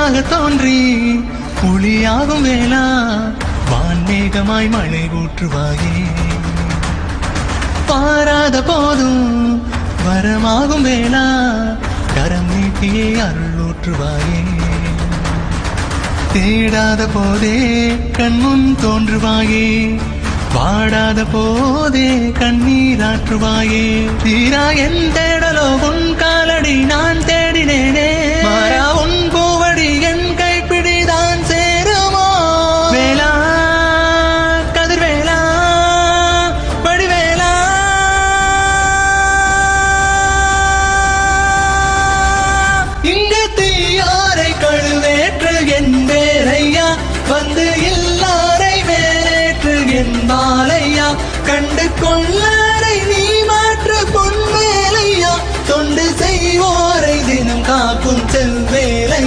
ஒளியாக தோன்றி ஒளியாகும் வேளா வான்மேகமாய் மழை ஊற்றுவாயே. பாராத போதும் வரமாகும் வேளா கரம் நீட்டியே அருள் ஊற்றுவாயே. தேடாத போதே கண்முன் தோன்றுவாயே, வாடாத போதே கண்ணீராற்றுவாயே. தீரா என் தேடலோ உன் காலடி நான் தேடினேனே, மாறா உன் பூவடி என் கைப்பிடிதான் சேருமோ. வேளா கதிர்வேளா படிவேளா, இங்கு தீயாரை கழுவேற்று என்பேரையா, வந்து எல்லாரை மேலேற்று என்பாலையா. கண்டு கொள்ளாரை நீ மாற்று பொன்வேலையா, தொண்டு செய்வோரை தினம் காக்கும் செல்வேலை.